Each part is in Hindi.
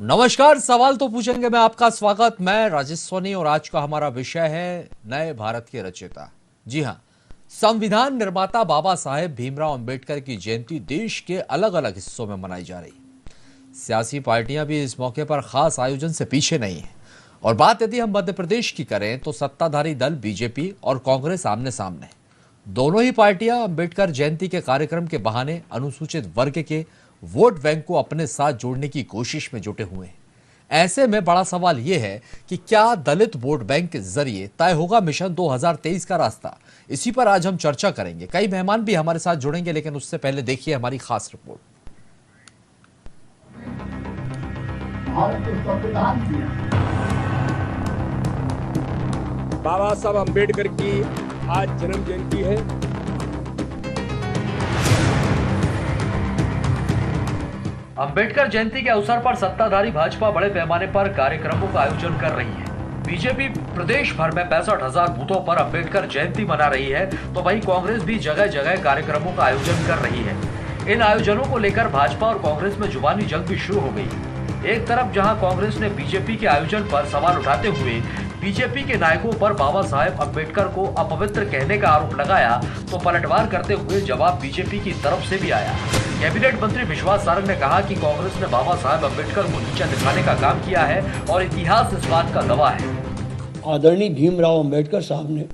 नमस्कार। सवाल तो पूछेंगे मैं आपका स्वागत। मैं राजेश सोनी और आज का हमारा विषय है नए भारत के रचयिता। जी हां, संविधान निर्माता बाबा साहेब भीमराव अंबेडकर की जयंती देश के अलग अलग हिस्सों में मनाई जा रही है। सियासी पार्टियां भी इस मौके पर खास आयोजन से पीछे नहीं है। और बात यदि हम मध्य प्रदेश की करें तो सत्ताधारी दल बीजेपी और कांग्रेस आमने सामने। दोनों ही पार्टियां अंबेडकर जयंती के कार्यक्रम के बहाने अनुसूचित वर्ग के वोट बैंक को अपने साथ जोड़ने की कोशिश में जुटे हुए हैं। ऐसे में बड़ा सवाल यह है कि क्या दलित वोट बैंक के जरिए तय होगा मिशन 2023 का रास्ता। इसी पर आज हम चर्चा करेंगे। कई मेहमान भी हमारे साथ जुड़ेंगे, लेकिन उससे पहले देखिए हमारी खास रिपोर्ट। बाबा साहब अम्बेडकर की आज जन्म जयंती है। अंबेडकर जयंती के अवसर पर सत्ताधारी भाजपा बड़े पैमाने पर कार्यक्रमों का आयोजन कर रही है। बीजेपी प्रदेश भर में 65,000 बूथों पर अंबेडकर जयंती मना रही है, तो वहीं कांग्रेस भी जगह जगह कार्यक्रमों का आयोजन कर रही है। इन आयोजनों को लेकर भाजपा और कांग्रेस में जुबानी जंग भी शुरू हो गई। एक तरफ जहां कांग्रेस ने बीजेपी के आयोजन पर सवाल उठाते हुए बीजेपी के नायकों पर बाबा साहेब अम्बेडकर को अपवित्र कहने का आरोप लगाया, तो पलटवार करते हुए जवाब बीजेपी की तरफ से भी आया। कैबिनेट मंत्री विश्वास सारंग ने कहा कि कांग्रेस ने बाबा साहेब अम्बेडकर को नीचा दिखाने का काम किया है और इतिहास इस बात का गवाह है। आदरणीय भीमराव अम्बेडकर साहब ने,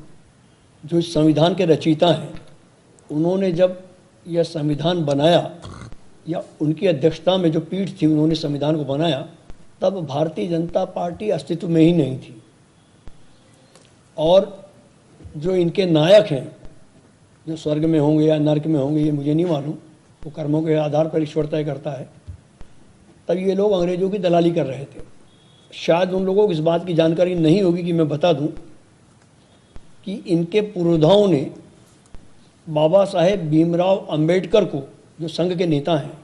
जो इस संविधान के रचयिता हैं, उन्होंने जब यह संविधान बनाया या उनकी अध्यक्षता में जो पीठ थी उन्होंने संविधान को बनाया, तब भारतीय जनता पार्टी अस्तित्व में ही नहीं थी। और जो इनके नायक हैं, जो स्वर्ग में होंगे या नर्क में होंगे ये मुझे नहीं मालूम, वो कर्मों के आधार पर ईश्वर तय करता है। तब ये लोग अंग्रेजों की दलाली कर रहे थे। शायद उन लोगों को इस बात की जानकारी नहीं होगी कि मैं बता दूं कि इनके पुरोधाओं ने बाबा साहेब भीमराव अंबेडकर को, जो संघ के नेता हैं,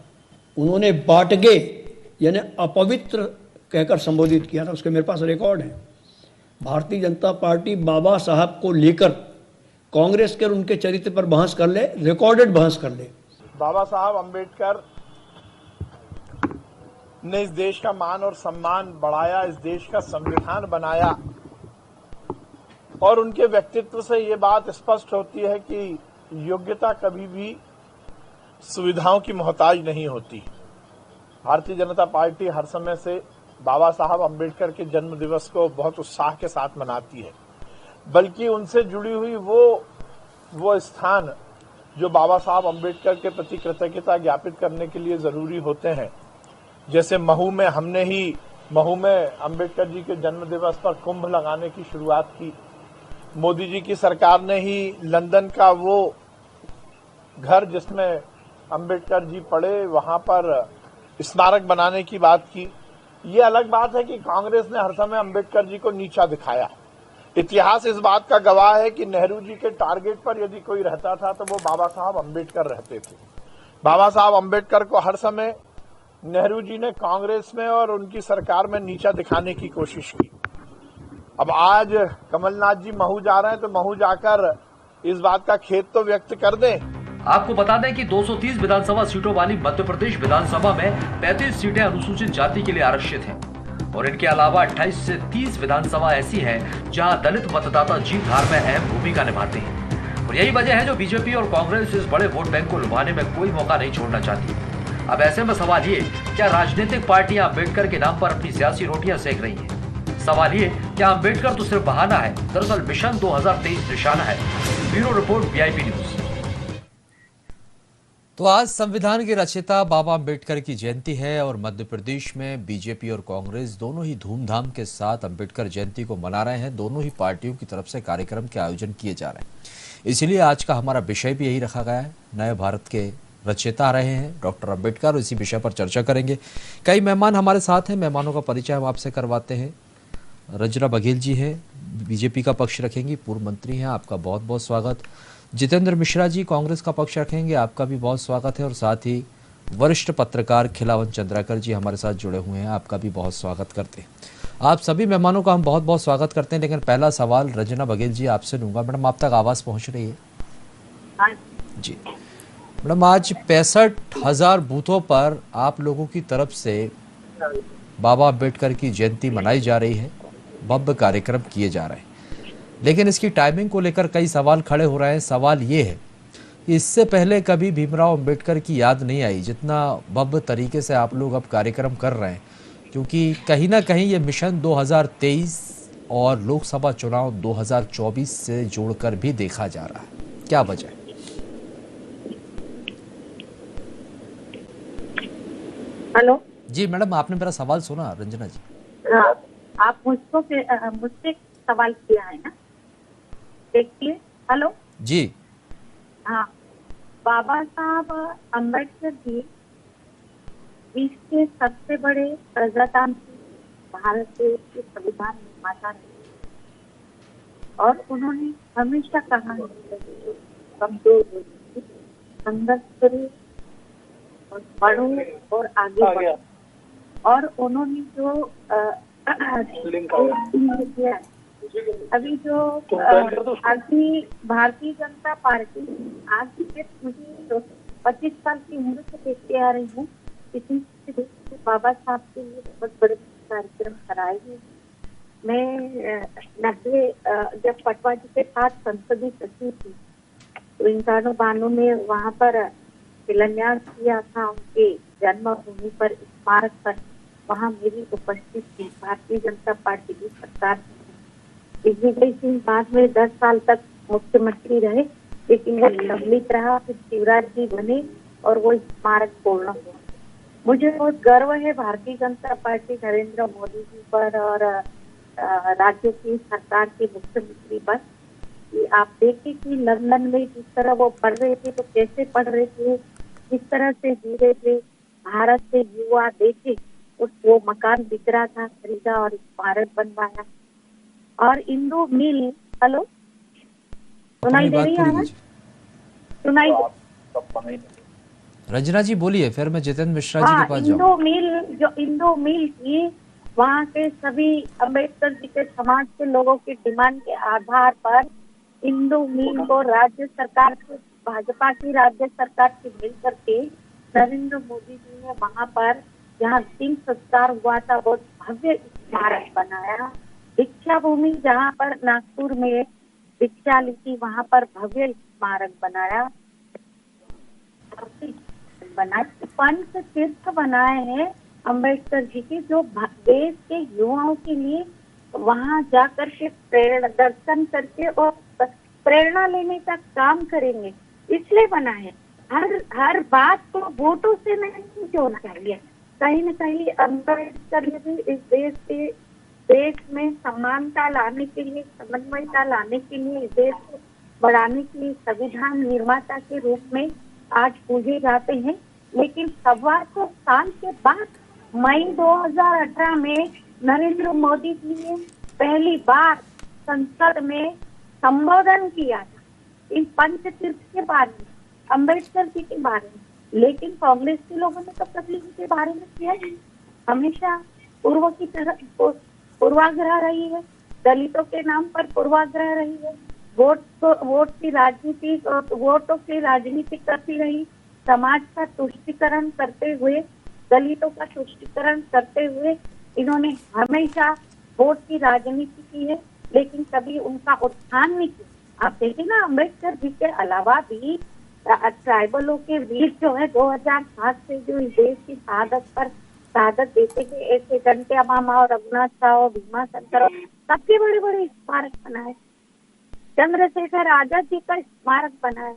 उन्होंने बाटगे यानी अपवित्र कहकर संबोधित किया था। उसके मेरे पास रिकॉर्ड है। भारतीय जनता पार्टी बाबा साहब को लेकर कांग्रेस के उनके चरित्र पर बहस कर ले, रिकॉर्डेड बहस कर ले। बाबा साहब अम्बेडकर ने इस देश का मान और सम्मान बढ़ाया, इस देश का संविधान बनाया, और उनके व्यक्तित्व से ये बात स्पष्ट होती है कि योग्यता कभी भी सुविधाओं की मोहताज नहीं होती। भारतीय जनता पार्टी हर समय से बाबा साहब अम्बेडकर के जन्म दिवस को बहुत उत्साह के साथ मनाती है, बल्कि उनसे जुड़ी हुई वो स्थान जो बाबा साहब अम्बेडकर के प्रति कृतज्ञता ज्ञापित करने के लिए जरूरी होते हैं। जैसे महू में हमने ही महू में अम्बेडकर जी के जन्म दिवस पर कुंभ लगाने की शुरुआत की। मोदी जी की सरकार ने ही लंदन का वो घर जिसमें अम्बेडकर जी पढ़े, वहां पर स्मारक बनाने की बात की। ये अलग बात है कि कांग्रेस ने हर समय अम्बेडकर जी को नीचा दिखाया। इतिहास इस बात का गवाह है कि नेहरू जी के टारगेट पर यदि कोई रहता था तो वो बाबा साहब अम्बेडकर रहते थे। बाबा साहब अम्बेडकर को हर समय नेहरू जी ने कांग्रेस में और उनकी सरकार में नीचा दिखाने की कोशिश की। अब आज कमलनाथ जी महू जा रहे हैं, तो महू जाकर इस बात का खेद तो व्यक्त कर दें। आपको बता दें कि 230 विधानसभा सीटों वाली मध्य प्रदेश विधानसभा में 35 सीटें अनुसूचित जाति के लिए आरक्षित हैं और इनके अलावा 28 से 30 विधानसभा ऐसी हैं जहां दलित मतदाता जीत हार में अहम भूमिका निभाते हैं। और यही वजह है जो बीजेपी और कांग्रेस इस बड़े वोट बैंक को लुभाने में कोई मौका नहीं छोड़ना चाहती। अब ऐसे में सवाल ये, क्या राजनीतिक पार्टियां अम्बेडकर के नाम पर अपनी सियासी रोटियां सेक रही है? सवाल ये, क्या अम्बेडकर तो सिर्फ बहाना है? दरअसल मिशन 2023 निशाना है। Bureau report, VIP news. तो आज संविधान के रचयिता बाबा अम्बेडकर की जयंती है और मध्य प्रदेश में बीजेपी और कांग्रेस दोनों ही धूमधाम के साथ अम्बेडकर जयंती को मना रहे हैं। दोनों ही पार्टियों की तरफ से कार्यक्रम के आयोजन किए जा रहे हैं। इसीलिए आज का हमारा विषय भी यही रखा गया है। नए भारत के रचयिता आ रहे हैं डॉक्टर अम्बेडकर, इसी विषय पर चर्चा करेंगे। कई मेहमान हमारे साथ हैं। मेहमानों का परिचय हम आपसे करवाते हैं। रंजना बघेल जी है, बीजेपी का पक्ष रखेंगी, पूर्व मंत्री हैं, आपका बहुत बहुत स्वागत। जितेंद्र मिश्रा जी कांग्रेस का पक्ष रखेंगे, आपका भी बहुत स्वागत है। और साथ ही वरिष्ठ पत्रकार खिलावन चंद्राकर जी हमारे साथ जुड़े हुए हैं, आपका भी बहुत स्वागत करते हैं। आप सभी मेहमानों का हम बहुत बहुत स्वागत करते हैं। लेकिन पहला सवाल रंजना बघेल जी आपसे लूंगा। मैडम, आप तक आवाज पहुंच रही है? जी मैडम, आज 65,000 बूथों पर आप लोगों की तरफ से बाबा अम्बेडकर की जयंती मनाई जा रही है, भव्य कार्यक्रम किए जा रहे हैं, लेकिन इसकी टाइमिंग को लेकर कई सवाल खड़े हो रहे हैं। सवाल ये है कि इससे पहले कभी भीमराव अम्बेडकर की याद नहीं आई जितना भव्य तरीके से आप लोग अब कार्यक्रम कर रहे हैं, क्योंकि कहीं ना कहीं ये मिशन 2023 और लोकसभा चुनाव 2024 से जोड़कर भी देखा जा रहा है। क्या वजह है? हेलो जी मैडम, आपने मेरा सवाल सुना? रंजना जी, हाँ, आप मुझसे सवाल किया है ना, देखिए। हेलो जी हाँ, बाबा साहब अम्बेडकर जी विश्व के सबसे बड़े प्रजातांत्रिक भारत देश के संविधान निर्माता रहे और उन्होंने हमेशा कहा है कि कमजोर लोगों संघर्ष करो और पढ़ो और आगे बढ़ो। और उन्होंने जो किया अभी जो भारतीय जनता पार्टी आज की मुझे 25 साल की उम्र से देखते आ रही हूँ, इतनी बाबा साहब के लिए बहुत बड़े कार्यक्रम कराए हैं। मैं 90 जब पटवा जी के साथ संसदीय सचिव थी तो 91 में वहाँ पर शिलान्यास किया था उनके जन्मभूमि पर, स्मारक पर। वहाँ मेरी उपस्थित थी, भारतीय जनता पार्टी की सरकार थी। दिग्विजय सिंह बाद में 10 साल तक मुख्यमंत्री रहे, लेकिन वो लंबित रहा। फिर शिवराज जी बने और वो स्मारक पूर्ण हुआ। मुझे बहुत गर्व है भारतीय जनता पार्टी नरेंद्र मोदी जी पर और राज्य की सरकार के मुख्यमंत्री पर। कि आप देखें कि लंदन में जिस तरह वो पढ़ रहे थे तो कैसे पढ़ रहे थे, किस तरह से जी रहे थे। भारत से युवा देखे वो मकान बिक रहा था, खरीदा और स्मारक बनवाया। और इंदू मिल, हेलो सुनाई दे रही है? सुनाई रंजना जी बोलिए, फिर मैं जितेंद्र मिश्रा जी के पास जाऊँ। इंदू मिल की वहाँ के सभी अम्बेडकर जी के समाज के लोगों की डिमांड के आधार पर इंदू मिल को राज्य सरकार के, भाजपा की राज्य सरकार की मिल करके नरेंद्र मोदी जी ने वहाँ पर जहाँ अंतिम संस्कार हुआ था वो भव्य स्मारक बनाया। दीक्षा भूमि जहाँ पर नागपुर में दीक्षा ली थी वहाँ पर भव्य स्मारक बनाया। पंच तीर्थ बनाए हैं अम्बेडकर जी के, जो देश के युवाओं के लिए वहाँ जाकर के प्रेरणा दर्शन करके और प्रेरणा लेने का काम करेंगे, इसलिए बना है। हर बात को वोटों से नहीं जोड़ना चाहिए। कहीं न कहीं अम्बेडकर ने भी इस देश में समानता लाने के लिए, समन्वयता लाने के लिए, इस देश को बढ़ाने के लिए संविधान निर्माता के रूप में आज पूजे जाते हैं। लेकिन 125 साल के बाद मई 2018 में नरेंद्र मोदी जी ने पहली बार संसद में संबोधन किया था इन पंचतीर्थ के बारे में, अम्बेडकर जी के बारे में। लेकिन कांग्रेस के लोगों ने तो कभी इनके बारे में किया नहीं। हमेशा पूर्व की तरह पूर्वाग्रह रही है, दलितों के नाम पर पूर्वाग्रह रही है, वोट की राजनीति, वोटों की राजनीति करती रही। समाज का तुष्टीकरण करते हुए, दलितों का तुष्टीकरण करते हुए इन्होंने हमेशा वोट की राजनीति की है, लेकिन कभी उनका उत्थान नहीं किया। आप देखिए ना, अम्बेडकर जी के अलावा भी ट्राइबलों के वीर जो है 2007 से जो इस देश की शहादत देते थे, ऐसे घंटे मामा और रघुनाथ साहु, भीमा शंकर, सबके बड़े बड़े स्मारक बनाए। चंद्रशेखर आजाद जी का स्मारक बनाया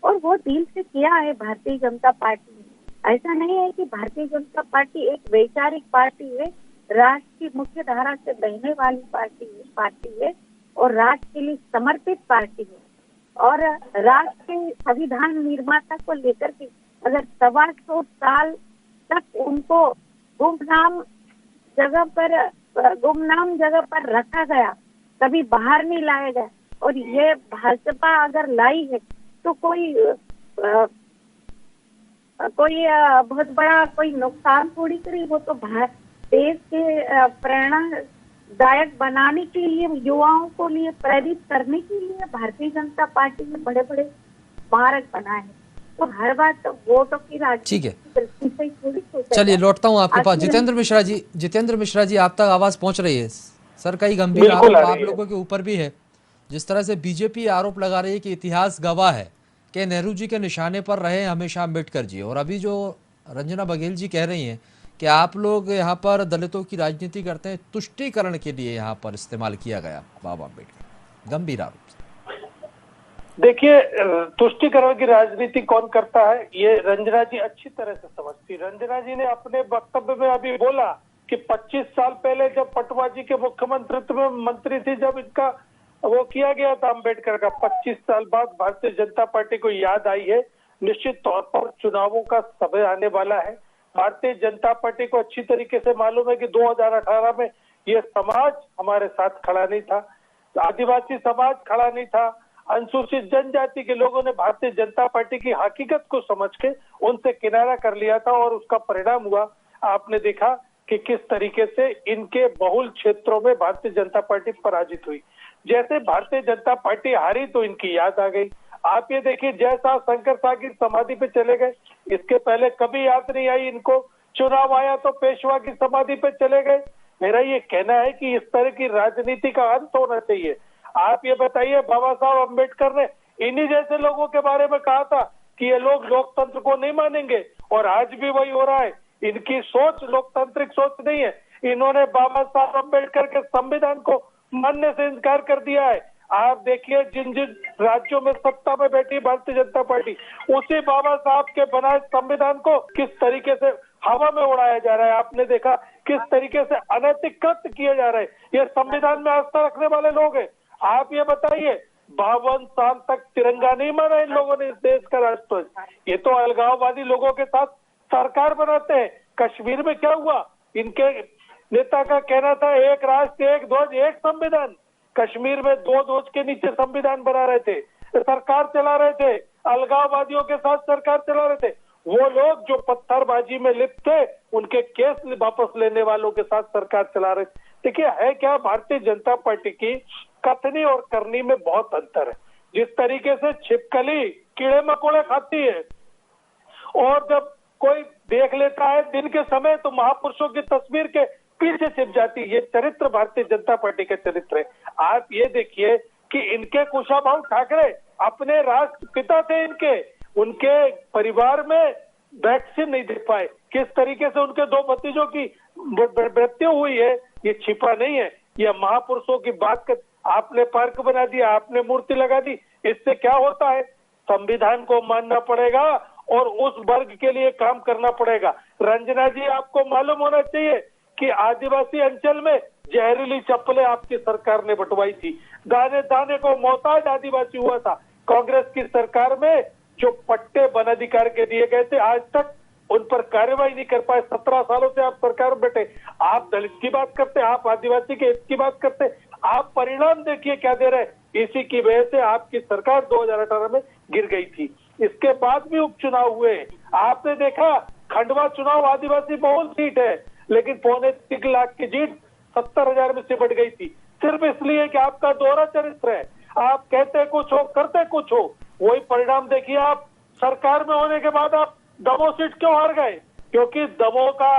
और वो दिल से किया है भारतीय जनता पार्टी ने। ऐसा नहीं है कि भारतीय जनता पार्टी एक वैचारिक पार्टी है, राष्ट्र की मुख्य धारा से बहने वाली पार्टी है और राष्ट्र के लिए समर्पित पार्टी है। और राष्ट्र के संविधान निर्माता को लेकर के अगर 125 साल तक उनको गुमनाम जगह पर रखा गया, कभी बाहर नहीं लाया गया, और ये भाजपा अगर लाई है तो कोई बहुत बड़ा कोई नुकसान थोड़ी करी। वो तो देश के प्रेरणादायक बनाने के लिए, युवाओं को लिए प्रेरित करने के लिए भारतीय जनता पार्टी ने बड़े बड़े स्मारक बनाए हैं। तो हर बार तो वोटों की ठीक है, राजनीति से ही थोड़ी सोचा चलिए जाए। लौटता हूँ आपके पास। आखिर जितेंद्र मिश्रा जी आप तक आवाज पहुंच रही है? सर, कई गंभीर बिल्कुल आरोप आ आप रही है। लोगों के ऊपर भी है। जिस तरह से बीजेपी आरोप लगा रही है कि इतिहास गवाह है कि नेहरू जी के निशाने पर रहे हमेशा अम्बेडकर जी, और अभी जो रंजना बघेल जी कह रही हैं कि आप लोग यहाँ पर दलितों की राजनीति करते हैं, तुष्टीकरण के लिए यहाँ पर इस्तेमाल किया गया बाबा अम्बेडकर। गंभीर आरोप। देखिए, तुष्टीकरण की राजनीति कौन करता है ये रंजना जी अच्छी तरह से समझती। रंजना जी ने अपने वक्तव्य में अभी बोला कि 25 साल पहले जब पटवा जी के मुख्यमंत्रित्व में मंत्री थी, जब इनका वो किया गया था अम्बेडकर का, 25 साल बाद भारतीय जनता पार्टी को याद आई है। निश्चित तौर पर चुनावों का समय आने वाला है। भारतीय जनता पार्टी को अच्छी तरीके से मालूम है कि 2018 में ये समाज हमारे साथ खड़ा नहीं था, आदिवासी समाज खड़ा नहीं था, अनुसूचित जनजाति के लोगों ने भारतीय जनता पार्टी की हकीकत को समझ के उनसे किनारा कर लिया था, और उसका परिणाम हुआ आपने देखा कि किस तरीके से इनके बहुल क्षेत्रों में भारतीय जनता पार्टी पराजित हुई। जैसे भारतीय जनता पार्टी हारी तो इनकी याद आ गई। आप ये देखिए, जैसा शंकर शाह की समाधि पे चले गए, इसके पहले कभी याद नहीं आई इनको। चुनाव आया तो पेशवा की समाधि पे चले गए। मेरा ये कहना है कि इस तरह की राजनीति का अंत होना चाहिए। आप ये बताइए, बाबा साहब अम्बेडकर ने इन्हीं जैसे लोगों के बारे में कहा था कि ये लोग लोकतंत्र को नहीं मानेंगे, और आज भी वही हो रहा है। इनकी सोच लोकतांत्रिक सोच नहीं है। इन्होंने बाबा साहब अम्बेडकर के संविधान को मानने से इनकार कर दिया है। आप देखिए, जिन जिन राज्यों में सत्ता में बैठी भारतीय जनता पार्टी, उसी बाबा साहब के बनाए संविधान को किस तरीके से हवा में उड़ाया जा रहा है। आपने देखा किस तरीके से अनैतिक कृत्य किए जा रहे हैं। ये संविधान में आस्था रखने वाले लोग हैं। आप ये बताइए, 52 साल तक तिरंगा नहीं माना इन लोगों ने, इस देश का राष्ट्रध्वज। ये तो अलगाववादी लोगों के साथ सरकार बनाते हैं। कश्मीर में क्या हुआ? इनके नेता का कहना था एक राष्ट्र एक ध्वज एक संविधान। कश्मीर में 2 ध्वज के नीचे संविधान बना रहे थे, सरकार चला रहे थे, अलगाववादियों के साथ सरकार चला रहे थे। वो लोग जो पत्थरबाजी में लिप्त थे, उनके केस वापस लेने वालों के साथ सरकार चला रहे थे। देखिए, है क्या, भारतीय जनता पार्टी की कथनी और करनी में बहुत अंतर है। जिस तरीके से छिपकली कीड़े मकोड़े खाती है, और जब कोई देख लेता है दिन के समय तो महापुरुषों की तस्वीर के पीछे छिप जाती है। ये चरित्र भारतीय जनता पार्टी का चरित्र है। आप ये देखिए कि इनके कुशाभाऊ ठाकरे अपने राष्ट्रपिता थे, उनके परिवार में वैक्सीन नहीं दे पाए। किस तरीके से उनके 2 भतीजों की मृत्यु हुई है, ये छिपा नहीं है। ये महापुरुषों की बात कर, आपने पार्क बना दिया, आपने मूर्ति लगा दी, इससे क्या होता है? संविधान को मानना पड़ेगा और उस वर्ग के लिए काम करना पड़ेगा। रंजना जी, आपको मालूम होना चाहिए कि आदिवासी अंचल में जहरीली चप्पलें आपकी सरकार ने बंटवाई थी। दाने दाने को मोहताज आदिवासी हुआ था। कांग्रेस की सरकार में जो पट्टे वन अधिकार के दिए गए थे, आज तक उन पर कार्रवाई नहीं कर पाए। 17 सालों से आप सरकार में बैठे, आप दलित की बात करते, आप आदिवासी के हित की बात करते, आप परिणाम देखिए क्या दे रहे। इसी की वजह से आपकी सरकार 2018 में गिर गई थी। इसके बाद भी उपचुनाव हुए। आपने देखा, खंडवा चुनाव आदिवासी बहुल सीट है, लेकिन 3.25 लाख की जीत 70,000 में सिमट गई थी, सिर्फ इसलिए कि आपका दोहरा चरित्र है। आप कहते कुछ हो, करते कुछ हो। वही परिणाम देखिए, आप सरकार में होने के बाद आप दमोह सीट क्यों हार गए? क्योंकि दमोह का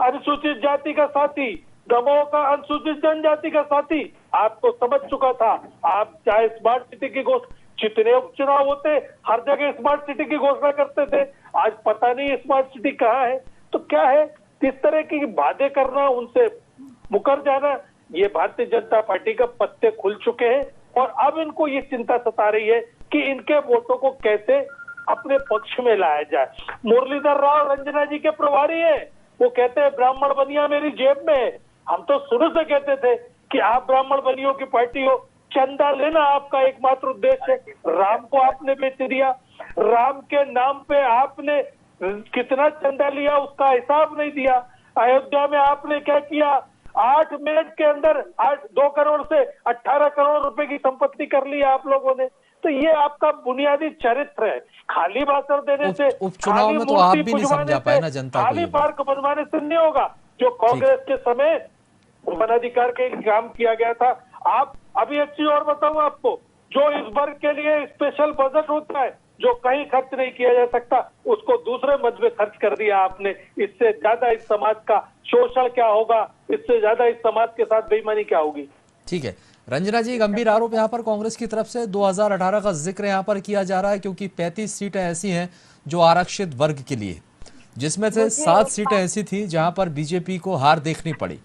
अनुसूचित जाति का साथी, दमोह का अनुसूचित जनजाति का साथी आपको समझ चुका था। आप चाहे स्मार्ट सिटी की घोषणा, जितने उपचुनाव होते हर जगह स्मार्ट सिटी की घोषणा करते थे, आज पता नहीं स्मार्ट सिटी कहाँ है। तो क्या है, इस तरह की वादे करना, उनसे मुकर जाना, ये भारतीय जनता पार्टी का पत्ते खुल चुके हैं। और अब इनको ये चिंता सता रही है कि इनके वोटों को कैसे अपने पक्ष में लाया जाए। मुरलीधर राव रंजना जी के प्रभारी है, वो कहते हैं ब्राह्मण बनिया मेरी जेब में है। हम तो शुरू से कहते थे कि आप ब्राह्मण बनियों की पार्टी हो, चंदा लेना आपका एकमात्र उद्देश्य है। राम को आपने बेच दिया, राम के नाम पे आपने कितना चंदा लिया उसका हिसाब नहीं दिया। अयोध्या में आपने क्या किया, 8 मिनट के अंदर 2 करोड़ से 18 करोड़ रुपए की संपत्ति कर ली आप लोगों ने। तो ये आपका बुनियादी चरित्र है। खाली भाषण देने से, उपचुनाव में तो आप भी नहीं समझा पाए ना जनता को, खाली पार्क बनवाने से नहीं होगा। जो कांग्रेस के समय वनाधिकार के काम किया गया था। आप अभी एक चीज और बताऊं आपको, जो इस वर्ग के लिए स्पेशल बजट होता है, जो कहीं खर्च नहीं किया जा सकता उसको दूसरे मद में खर्च कर दिया आपने। इससे ज्यादा इस समाज का शोषण क्या होगा, इससे ज्यादा इस समाज के साथ बेईमानी क्या होगी। ठीक है रंजना जी, गंभीर आरोप यहाँ पर कांग्रेस की तरफ से 2018 का जिक्र यहाँ पर किया जा रहा है, क्योंकि 35 सीटें ऐसी हैं जो आरक्षित वर्ग के लिए, जिसमें से 7 सीटें ऐसी थी जहां पर बीजेपी को हार देखनी पड़ी।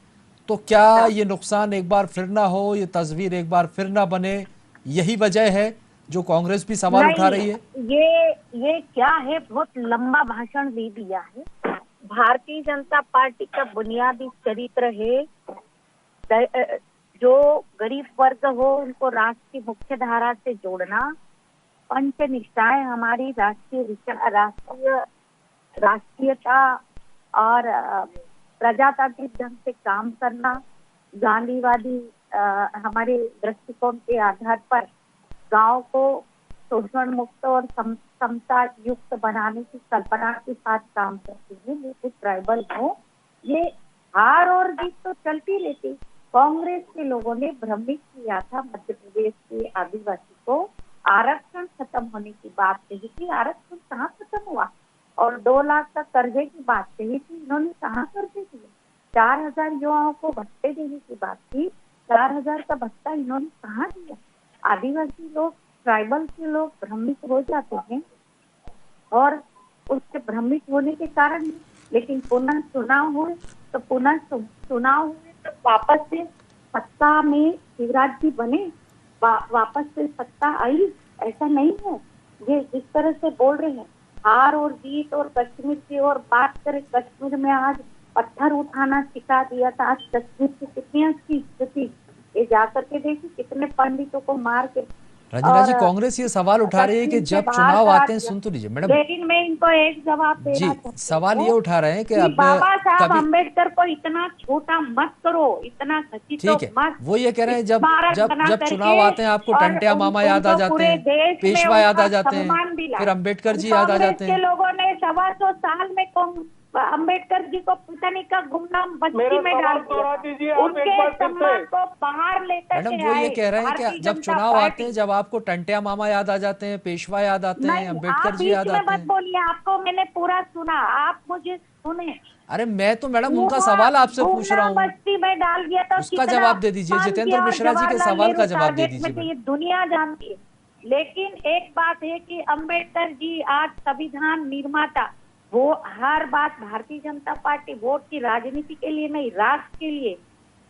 तो क्या ये नुकसान एक बार फिर ना हो, ये तस्वीर एक बार फिर ना बने, यही वजह है जो कांग्रेस भी सवाल उठा रही है? ये क्या है, बहुत लंबा भाषण दे दिया है। भारतीय जनता पार्टी का बुनियादी चरित्र है जो गरीब वर्ग हो उनको राष्ट्र की मुख्य धारा से जोड़ना, पंच निष्ठाएं हमारी राष्ट्रीयता और प्रजातांत्रिक ढंग से काम करना, गांधीवादी हमारे दृष्टिकोण के आधार पर गांव को शोषण मुक्त और समता युक्त बनाने की कल्पना के साथ काम करती है। ये ट्राइबल हो, ये हार और जीत तो चलती रहती। कांग्रेस के लोगों ने भ्रमित किया था मध्य प्रदेश के आदिवासी को, आरक्षण खत्म होने की बात कही थी, आरक्षण कहाँ खत्म हुआ? और 2 लाख का कर्जे की बात कही थी, इन्होंने कहाँ कर्जे दिए? 4000 युवाओं को भत्ते देने की बात थी, 4000 का भत्ता इन्होंने कहाँ दिया? आदिवासी लोग, ट्राइबल के लोग भ्रमित हो जाते हैं और उससे भ्रमित होने के कारण, लेकिन पुनः चुनाव हुए तो वापस से सत्ता में शिवराज जी बने, वापस से सत्ता आई, ऐसा नहीं है। ये जिस तरह से बोल रहे हैं हार और जीत और कश्मीर की और बात करें, कश्मीर में आज पत्थर उठाना सिखा दिया था। आज कश्मीर की कितनी अच्छी स्थिति, ये जाकर के देखिए कितने पंडितों को मार के। रंजना जी, कांग्रेस ये सवाल उठा रही है कि जब चुनाव आते हैं, सुन तो लीजिए मैडम, लेकिन मैं इनको एक जवाब देना चाहती हूं। सवाल ये उठा रहे हैं कि अब बाबा साहब अम्बेडकर को इतना छोटा मत करो, इतना ठीक है, वो ये कह रहे हैं जब चुनाव आते हैं आपको टंटिया मामा याद आ जाते हैं, पेशवा याद आ जाते हैं, फिर अम्बेडकर जी याद आ जाते हैं। लोगों ने 125 साल में अम्बेडकर जी को पता नहीं का गुमनाम बस्ती में डाल दिया, उनके सम्मान को बाहर लेकर के मैडम वो ये कह रहे हैं कि जब चुनाव आते हैं, जब आपको टंटिया मामा याद आ जाते हैं, पेशवा याद आते हैं, अम्बेडकर जी याद आते हैं। मत बोलिए, आपको मैंने पूरा सुना, आप मुझे सुने। अरे मैं तो मैडम उनका सवाल आपसे पूछ रहा हूँ, बस्ती में डाल दिया तो उसका जवाब दे दीजिए। जितेंद्र मिश्रा जी के सवाल का जवाब दे दीजिए। ये दुनिया जानती है, लेकिन एक बात है कि अम्बेडकर जी आज संविधान निर्माता, वो हर बात भारतीय जनता पार्टी वोट की राजनीति के लिए नहीं, राष्ट्र के लिए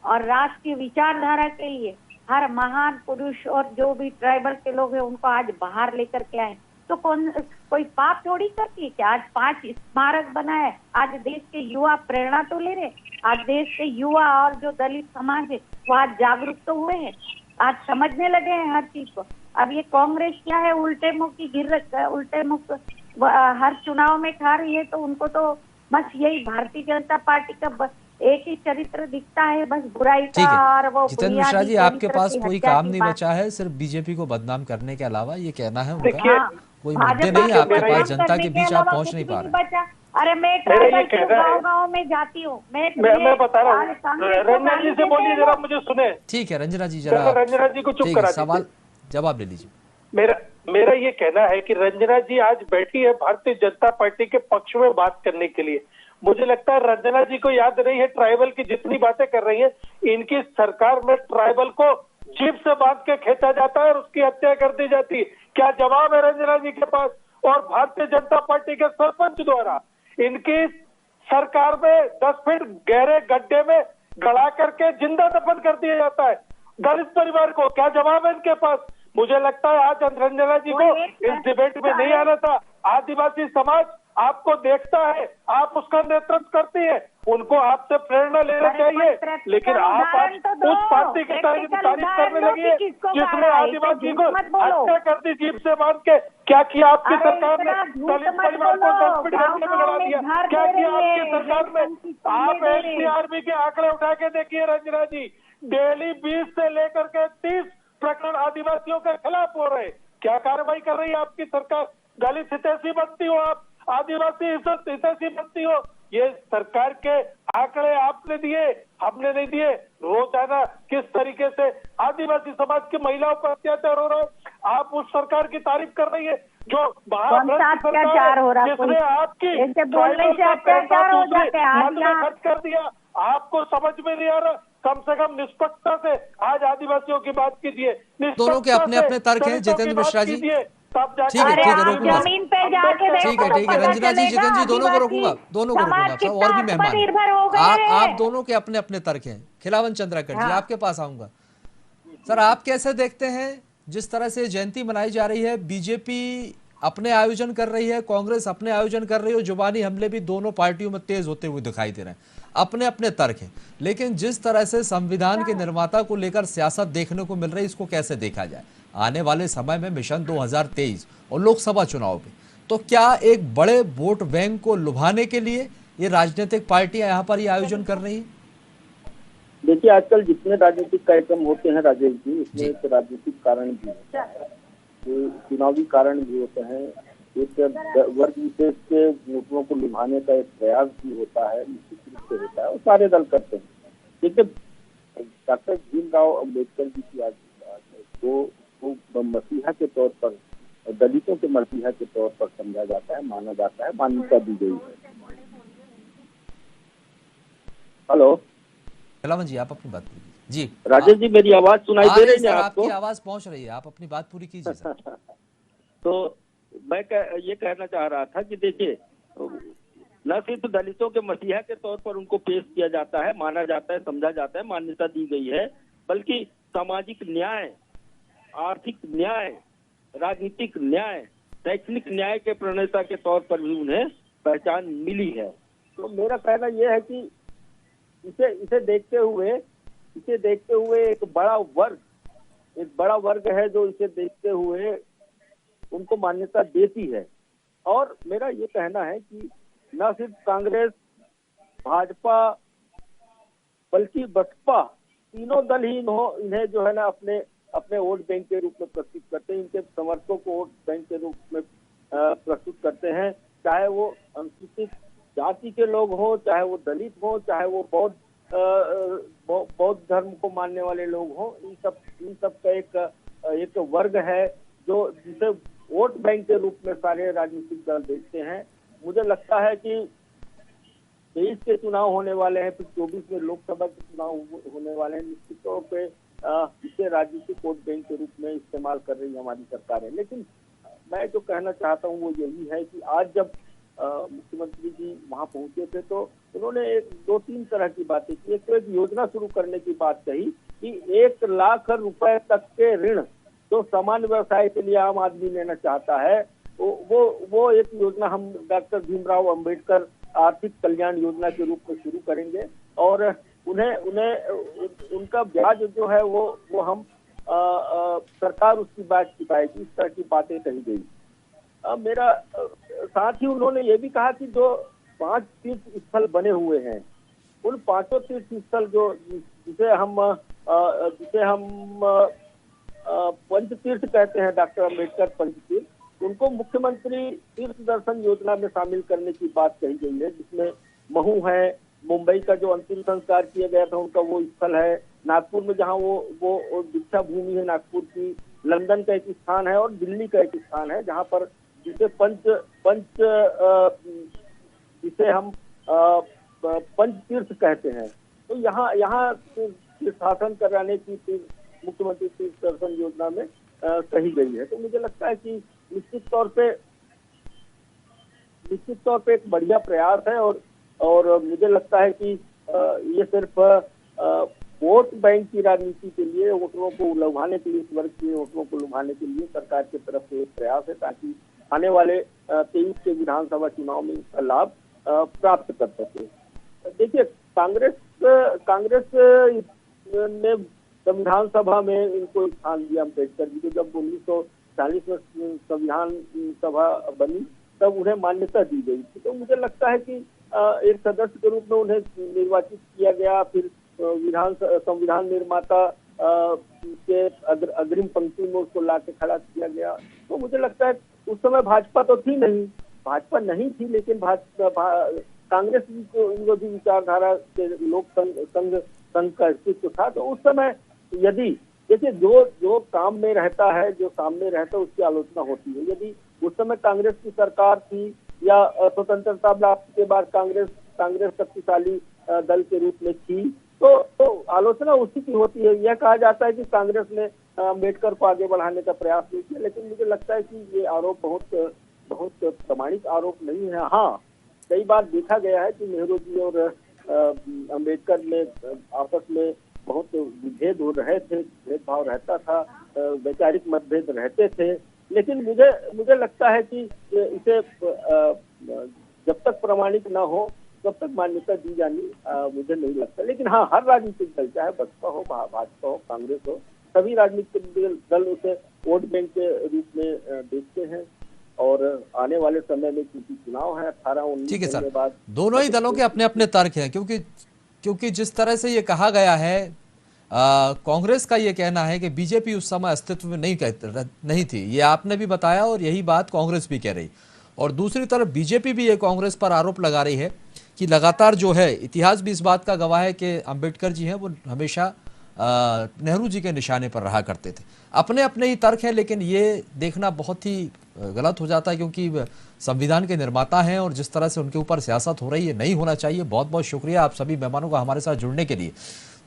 और राष्ट्र की विचारधारा के लिए हर महान पुरुष और जो भी ट्राइबल के लोग हैं उनको आज बाहर लेकर के आए। तो कोई पाप थोड़ी करती है कि आज 5 स्मारक बनाए, आज देश के युवा प्रेरणा तो ले रहे, आज देश के युवा और जो दलित समाज है वो आज जागरूक तो हुए हैं, आज समझने लगे हैं हर चीज को। अब ये कांग्रेस क्या है, उल्टे मुख हर चुनाव में खा रही है, तो उनको तो बस यही भारतीय जनता पार्टी का बस एक ही चरित्र दिखता है, बस बुराई का। और वो जितेंद्र मिश्रा जी, आपके पास कोई काम नहीं बचा है सिर्फ बीजेपी को बदनाम करने के अलावा, ये कहना है उनका? कोई मुद्दे नहीं है आपके पास, जनता के बीच आप पहुंच नहीं पा रहे। अरे मैं गाँव में जाती हूँ, मैं बता रहा हूँ, रंजना जी से बोलिए जरा, मुझे सुने। ठीक है रंजना जी, जरा रंजना जी को चुप करा, सवाल जवाब ले लीजिए। मेरा ये कहना है कि रंजना जी आज बैठी है भारतीय जनता पार्टी के पक्ष में बात करने के लिए। मुझे लगता है रंजना जी को याद नहीं है ट्राइबल की जितनी बातें कर रही है, इनकी सरकार में ट्राइबल को जीप से बांध के खींचा जाता है और उसकी हत्या कर दी जाती है। क्या जवाब है रंजना जी के पास? और भारतीय जनता पार्टी के सरपंच द्वारा इनकी सरकार में 10 फीट गहरे गड्ढे में गड़ा करके जिंदा दफन कर दिया जाता है दलित परिवार को। क्या जवाब है इनके पास? मुझे लगता है आज रंजना जी को इस डिबेट में नहीं आना था। आदिवासी समाज आपको देखता है, आप उसका नेतृत्व करती है, उनको आपसे प्रेरणा लेना चाहिए, लेकिन आप उस पार्टी की तारीफ करने लगी है जिसने आदिवासी को हत्या कर दी जीप से मार के। क्या किया आपकी सरकार ने? दलित परिवार को 10 फीट गड्ढे में गड़ा दिया। क्या किया आपकी सरकार में? आप एनसीआरबी के आंकड़े उठा के देखिए रंजना जी, डेली 20 से लेकर के 30 प्रकरण आदिवासियों के खिलाफ हो रहे। क्या कार्रवाई कर रही है आपकी सरकार? दलित हितैषी बनती हो आप, आदिवासी हितैषी बनती हो। ये सरकार के आंकड़े आपने दिए, हमने नहीं दिए। रोजाना किस तरीके से आदिवासी समाज की महिलाओं पर अत्याचार हो रहा है, आप उस सरकार की तारीफ कर रही है। जो कौन सा अत्याचार हो रहा है? जिसने आपकी ऐसे बोलने से अत्याचार हो जाते हैं। मद में खर्च कर दिया, आपको समझ में नहीं आ रहा। कम से कम निष्पक्षता से आज आदिवासियों की बात कीजिए, दोनों के अपने अपने तर्क हैं जितेंद्र मिश्रा जी। तब जाके ठीक है, अरे ठीक है, आप रोकूंगा। जमीन पे जाके देखो ठीक है, तो ठीक है, पता रंजना जी, चलेगा जितेंद्र जी, दोनों को आदिवासी रोकूंगा, दोनों को समाज रोकूंगा साहब, और भी कितना मेहमान हैं। आत्मनिर्भर हो गए आप हैं। दोनों के अपने अपने तर्क हैं। खिलावन चंद्राकर जी, हाँ। आपके पास आऊंगा। सर, आप कैसे देखते हैं जिस तरह से जयंती मनाई जा रही है, बीजेपी अपने आयोजन कर रही है, कांग्रेस अपने आयोजन कर रही है, जुबानी हमले भी दोनों पार्टियों में तेज होते हुए दिखाई दे रहे हैं, अपने अपने तर्क हैं, लेकिन जिस तरह से संविधान के निर्माता को लेकर सियासत देखने को मिल रही है, इसको कैसे देखा जाए आने वाले समय में मिशन 2023 और लोकसभा चुनाव में? तो क्या एक बड़े वोट बैंक को लुभाने के लिए ये राजनीतिक पार्टियां यहाँ पर ये आयोजन कर रही हैं? देखिए, आजकल जितने राजनीतिक कार्यक्रम होते हैं राजेश जी, उसमें एक राजनीतिक कारण भी होता है, जो चुनावी कारण भी होते हैं, एक वर्ग विशेष के वोटरों को लुभाने का एक प्रयास भी होता है, निश्चित रूप से होता है, और सारे दल करते हैं। देखिए, डॉक्टर भीमराव अम्बेडकर जी की आज वो मसीहा के तौर पर, दलितों के मसीहा के तौर पर समझा जाता है, माना जाता है, मान्यता दी गई है। हेलो खिलावन जी, आप अपनी बात कीजिए जी। राजेश जी, मेरी आवाज सुनाई दे रही है आपको? आपकी आवाज पहुंच रही है, आप अपनी बात पूरी कीजिए सर। तो मैं ये कहना चाह रहा था कि देखिए, न सिर्फ दलितों के मसीहा के तौर पर उनको पेश किया जाता है, माना जाता है, समझा जाता है, मान्यता दी गई है, बल्कि सामाजिक न्याय, आर्थिक न्याय, राजनीतिक न्याय, शैक्षणिक न्याय के प्रणेता के तौर पर भी उन्हें पहचान मिली है। तो मेरा कहना यह है कि इसे देखते हुए एक बड़ा वर्ग है जो इसे देखते हुए उनको मान्यता देती है। और मेरा ये कहना है कि न सिर्फ कांग्रेस, भाजपा, बल्कि बसपा, तीनों दल ही इन्हें जो है ना अपने वोट बैंक के रूप में प्रस्तुत करते हैं, इनके समर्थकों को वोट बैंक के रूप में प्रस्तुत करते हैं, चाहे वो अनुसूचित जाति के लोग हों, चाहे वो दलित हों, चाहे वो बौद्ध धर्म को मानने वाले लोग हों। इन सब का एक वर्ग है जो जिसे वोट बैंक के रूप में सारे राजनीतिक दल देखते हैं। मुझे लगता है कि 23 के चुनाव होने वाले हैं, फिर 24 में लोकसभा के चुनाव होने वाले हैं। निश्चित तौर पे इसे राजनीतिक वोट बैंक के रूप में इस्तेमाल कर रही है हमारी सरकार है। लेकिन मैं जो कहना चाहता हूँ वो यही है कि आज जब मुख्यमंत्री जी वहां पहुंचे थे तो उन्होंने 2-3 तरह की बातें की। एक तो एक योजना शुरू करने की बात कही कि 1 लाख रुपए तक के ऋण जो सामान्य व्यवसाय के लिए आम आदमी लेना चाहता है, वो एक योजना हम डॉक्टर भीमराव अंबेडकर आर्थिक कल्याण योजना के रूप में शुरू करेंगे, और उन्हें उनका ब्याज जो है वो हम सरकार उसकी बात की पाएगी, इस तरह की बातें कही गई। मेरा साथ ही उन्होंने ये भी कहा कि जो 5 तीर्थ स्थल बने हुए हैं, उन 5 तीर्थ स्थल जिसे हम पंचतीर्थ कहते हैं, डॉक्टर अम्बेडकर पंचतीर्थ, उनको मुख्यमंत्री तीर्थ दर्शन योजना में शामिल करने की बात कही गई है, जिसमें महू है, मुंबई का जो अंतिम संस्कार किया गया था उनका वो स्थल है, नागपुर में जहाँ वो दीक्षा भूमि है नागपुर की, लंदन का एक स्थान है और दिल्ली का एक स्थान है जहाँ पर जिसे हम पंच तीर्थ कहते हैं। तो यहाँ शासन कराने की मुख्यमंत्री तीर्थ दर्शन योजना में कही गई है। तो मुझे लगता है कि निश्चित तौर पे एक बढ़िया प्रयास है, और मुझे लगता है कि ये सिर्फ वोट बैंक की राजनीति के लिए, वोटरों को लुभाने के लिए, इस वर्ग के वोटरों को लुभाने के लिए सरकार की तरफ से एक प्रयास है, ताकि आने वाले 23 के विधानसभा चुनाव में इसका लाभ प्राप्त कर सके। देखिए, कांग्रेस ने संविधान सभा में इनको स्थान दिया अम्बेडकर जी को। जब 1940 में संविधान सभा बनी तब उन्हें मान्यता दी गई थी। तो मुझे लगता है कि एक सदस्य के रूप में उन्हें निर्वाचित किया गया, फिर संविधान निर्माता के अग्रिम पंक्ति में उसको लाके खड़ा किया गया। तो मुझे लगता है उस समय भाजपा नहीं थी, लेकिन कांग्रेस विरोधी विचारधारा के लोक संघ का अस्तित्व था। तो उस समय यदि देखिए जो काम में रहता है, जो सामने रहता है, उसकी आलोचना होती है। यदि उस समय कांग्रेस की सरकार थी या स्वतंत्रता प्राप्ति के बाद कांग्रेस शक्तिशाली दल के रूप में थी, तो आलोचना उसी की होती है। यह कहा जाता है कि कांग्रेस ने अम्बेडकर को आगे बढ़ाने का प्रयास नहीं किया, लेकिन मुझे लगता है कि ये आरोप बहुत प्रामाणिक आरोप नहीं है। हाँ, कई बार देखा गया है कि नेहरू जी और अम्बेडकर में आपस में बहुत विभेद हो रहे थे, भेदभाव रहता था, वैचारिक मतभेद रहते थे, लेकिन मुझे लगता है कि इसे जब तक प्रामाणिक न हो तब तक मान्यता दी जानी मुझे नहीं लगता। लेकिन हाँ, हर राजनीतिक दल, चाहे बसपा हो, भाजपा हो, कांग्रेस हो, सभी राजनीतिक दल उसे वोट बैंक के रूप में देखते हैं। और आने वाले समय में क्योंकि चुनाव है 18-19 ठीक है सर, के बाद दोनों ही दलों के अपने अपने तर्क हैं, क्योंकि जिस तरह से ये कहा गया है, कांग्रेस का ये कहना है कि बीजेपी उस समय अस्तित्व में नहीं थी, ये आपने भी बताया और यही बात कांग्रेस भी कह रही। और दूसरी तरफ बीजेपी भी ये कांग्रेस पर आरोप लगा रही है कि लगातार जो है, इतिहास भी इस बात का गवाह है कि अंबेडकर जी हैं वो हमेशा नेहरू जी के निशाने पर रहा करते थे। अपने अपने ही तर्क हैं, लेकिन ये देखना बहुत ही गलत हो जाता है, क्योंकि संविधान के निर्माता हैं और जिस तरह से उनके ऊपर सियासत हो रही है, नहीं होना चाहिए। बहुत बहुत शुक्रिया आप सभी मेहमानों का हमारे साथ जुड़ने के लिए।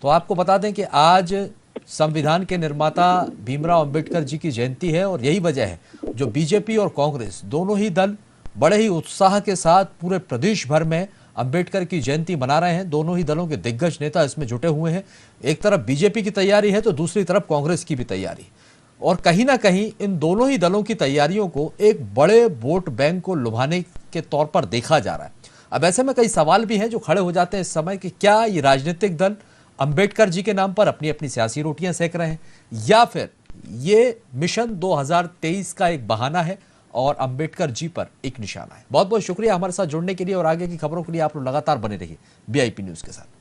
तो आपको बता दें कि आज संविधान के निर्माता भीमराव अंबेडकर जी की जयंती है और यही वजह है जो बीजेपी और कांग्रेस दोनों ही दल बड़े ही उत्साह के साथ पूरे प्रदेश भर में अंबेडकर की जयंती मना रहे हैं। दोनों ही दलों के दिग्गज नेता इसमें जुटे हुए हैं। एक तरफ बीजेपी की तैयारी है तो दूसरी तरफ कांग्रेस की भी तैयारी, और कहीं ना कहीं इन दोनों ही दलों की तैयारियों को एक बड़े वोट बैंक को लुभाने के तौर पर देखा जा रहा है। अब ऐसे में कई सवाल भी हैं जो खड़े हो जाते हैं इस समय कि क्या ये राजनीतिक दल अंबेडकर जी के नाम पर अपनी अपनी सियासी रोटियां सेक रहे हैं, या फिर ये मिशन 2023 का एक बहाना है और अंबेडकर जी पर एक निशाना है। बहुत बहुत शुक्रिया हमारे साथ जुड़ने के लिए, और आगे की खबरों के लिए आप लोग लगातार बने रहिए VIP न्यूज के साथ।